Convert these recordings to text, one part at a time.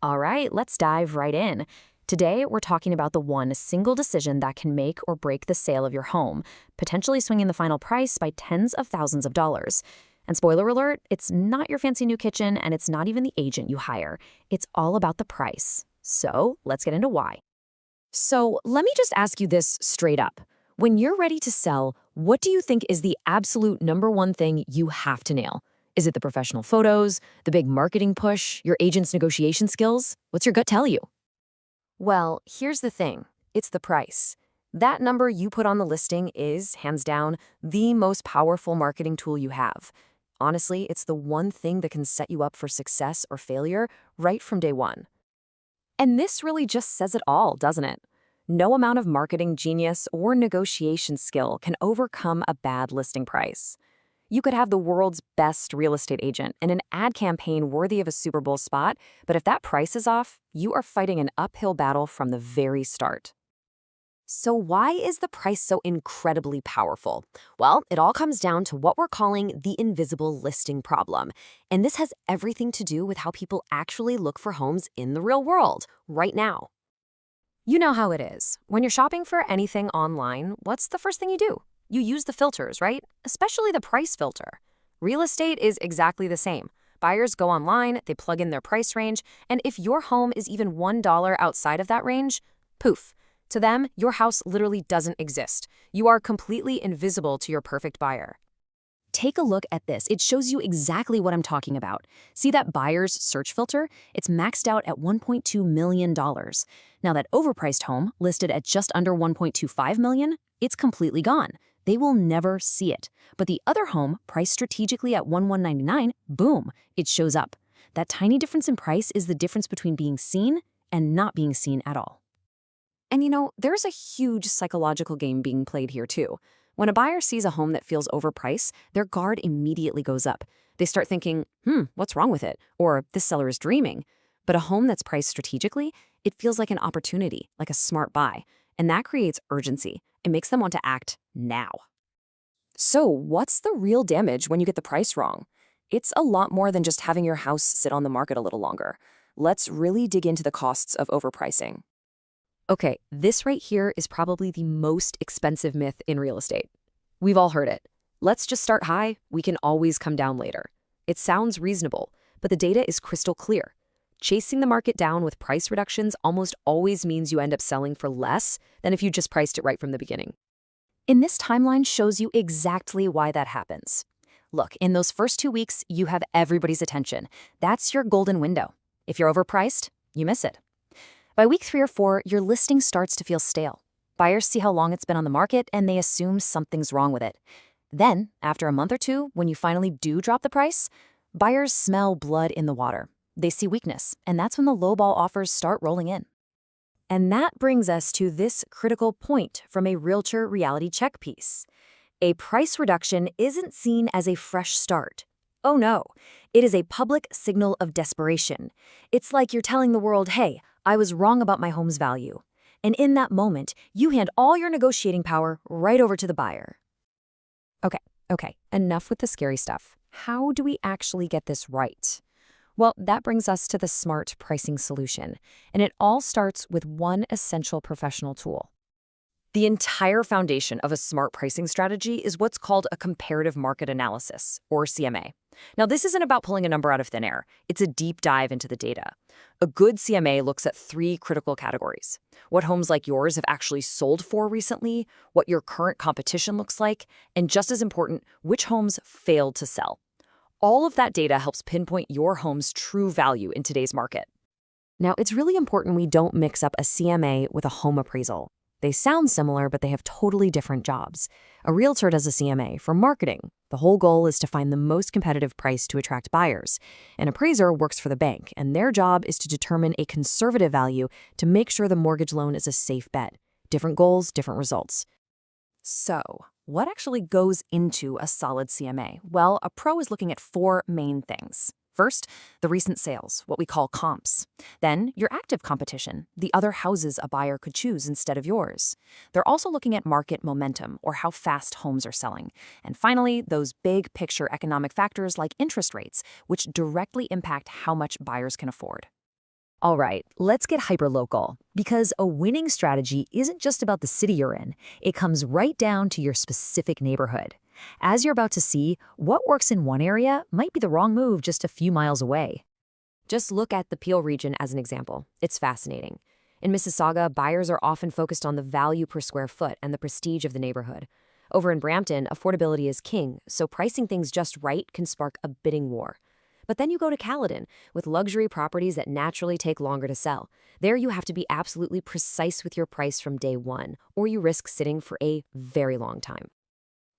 All right, let's dive right in. Today, we're talking about the one single decision that can make or break the sale of your home, potentially swinging the final price by tens of thousands of dollars. And spoiler alert, it's not your fancy new kitchen and it's not even the agent you hire. It's all about the price. So let's get into why. So let me just ask you this straight up. When you're ready to sell, what do you think is the absolute number one thing you have to nail? Is it the professional photos, the big marketing push, your agent's negotiation skills? What's your gut tell you? Well, here's the thing. It's the price. That number you put on the listing is, hands down, the most powerful marketing tool you have. Honestly, it's the one thing that can set you up for success or failure right from day one. And this really just says it all, doesn't it? No amount of marketing genius or negotiation skill can overcome a bad listing price. You could have the world's best real estate agent and an ad campaign worthy of a Super Bowl spot, but if that price is off, you are fighting an uphill battle from the very start. So why is the price so incredibly powerful? Well, it all comes down to what we're calling the invisible listing problem. And this has everything to do with how people actually look for homes in the real world, right now. You know how it is. When you're shopping for anything online, what's the first thing you do? You use the filters, right? Especially the price filter. Real estate is exactly the same. Buyers go online, they plug in their price range, and if your home is even $1 outside of that range, poof. To them, your house literally doesn't exist. You are completely invisible to your perfect buyer. Take a look at this. It shows you exactly what I'm talking about. See that buyer's search filter? It's maxed out at $1.2 million. Now that overpriced home, listed at just under $1.25 million, it's completely gone. They will never see it. But the other home, priced strategically at $1,199, boom, it shows up. That tiny difference in price is the difference between being seen and not being seen at all. And you know, there's a huge psychological game being played here too. When a buyer sees a home that feels overpriced, their guard immediately goes up. They start thinking, what's wrong with it? Or this seller is dreaming. But a home that's priced strategically, it feels like an opportunity, like a smart buy. And that creates urgency. It makes them want to act now. So what's the real damage when you get the price wrong? It's a lot more than just having your house sit on the market a little longer. Let's really dig into the costs of overpricing. Okay, this right here is probably the most expensive myth in real estate. We've all heard it. Let's just start high, we can always come down later. It sounds reasonable, but the data is crystal clear. Chasing the market down with price reductions almost always means you end up selling for less than if you just priced it right from the beginning. In this timeline shows you exactly why that happens. Look, in those first 2 weeks, you have everybody's attention. That's your golden window. If you're overpriced, you miss it. By week 3 or 4, your listing starts to feel stale. Buyers see how long it's been on the market and they assume something's wrong with it. Then, after a month or two, when you finally do drop the price, buyers smell blood in the water. They see weakness, and that's when the lowball offers start rolling in. And that brings us to this critical point from a realtor reality check piece. A price reduction isn't seen as a fresh start. Oh no, it is a public signal of desperation. It's like you're telling the world, hey, I was wrong about my home's value. And in that moment, you hand all your negotiating power right over to the buyer. Okay, enough with the scary stuff. How do we actually get this right? Well, that brings us to the smart pricing solution, and it all starts with one essential professional tool. The entire foundation of a smart pricing strategy is what's called a comparative market analysis, or CMA. Now, this isn't about pulling a number out of thin air. It's a deep dive into the data. A good CMA looks at 3 critical categories: what homes like yours have actually sold for recently, what your current competition looks like, and just as important, which homes failed to sell. All of that data helps pinpoint your home's true value in today's market. Now, it's really important we don't mix up a CMA with a home appraisal. They sound similar, but they have totally different jobs. A realtor does a CMA for marketing. The whole goal is to find the most competitive price to attract buyers. An appraiser works for the bank, and their job is to determine a conservative value to make sure the mortgage loan is a safe bet. Different goals, different results. So, what actually goes into a solid CMA? Well, a pro is looking at 4 main things. First, the recent sales, what we call comps. Then, your active competition, the other houses a buyer could choose instead of yours. They're also looking at market momentum, or how fast homes are selling. And finally, those big picture economic factors like interest rates, which directly impact how much buyers can afford. All right, let's get hyperlocal, because a winning strategy isn't just about the city you're in. It comes right down to your specific neighborhood. As you're about to see, what works in one area might be the wrong move just a few miles away. Just look at the Peel region as an example. It's fascinating. In Mississauga, buyers are often focused on the value per square foot and the prestige of the neighborhood. Over in Brampton, affordability is king, so pricing things just right can spark a bidding war. But then you go to Caledon, with luxury properties that naturally take longer to sell. There you have to be absolutely precise with your price from day one, or you risk sitting for a very long time.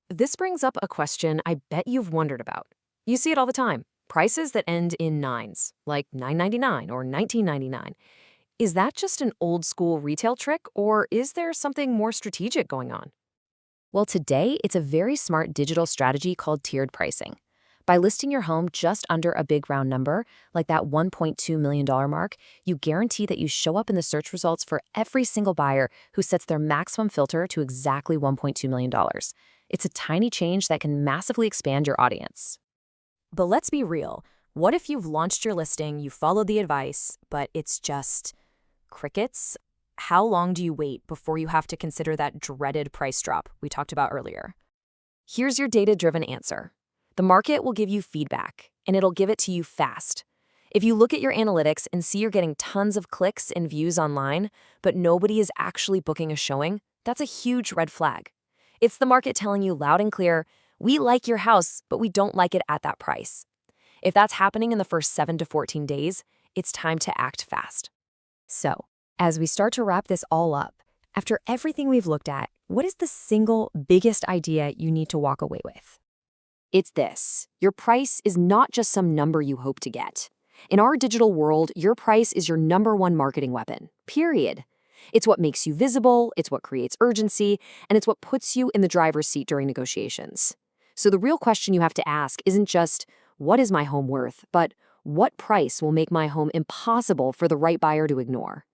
This brings up a question I bet you've wondered about. You see it all the time. Prices that end in nines, like $9.99 or $19.99. Is that just an old school retail trick, or is there something more strategic going on? Well, today, it's a very smart digital strategy called tiered pricing. By listing your home just under a big round number, like that $1.2 million mark, you guarantee that you show up in the search results for every single buyer who sets their maximum filter to exactly $1.2 million. It's a tiny change that can massively expand your audience. But let's be real. What if you've launched your listing, you followed the advice, but it's just crickets? How long do you wait before you have to consider that dreaded price drop we talked about earlier? Here's your data-driven answer. The market will give you feedback, and it'll give it to you fast. If you look at your analytics and see you're getting tons of clicks and views online, but nobody is actually booking a showing, that's a huge red flag. It's the market telling you loud and clear, we like your house, but we don't like it at that price. If that's happening in the first 7 to 14 days, it's time to act fast. So, as we start to wrap this all up, after everything we've looked at, what is the single biggest idea you need to walk away with? It's this. Your price is not just some number you hope to get. In our digital world, your price is your #1 marketing weapon, period. It's what makes you visible, it's what creates urgency, and it's what puts you in the driver's seat during negotiations. So the real question you have to ask isn't just, what is my home worth, but what price will make my home impossible for the right buyer to ignore?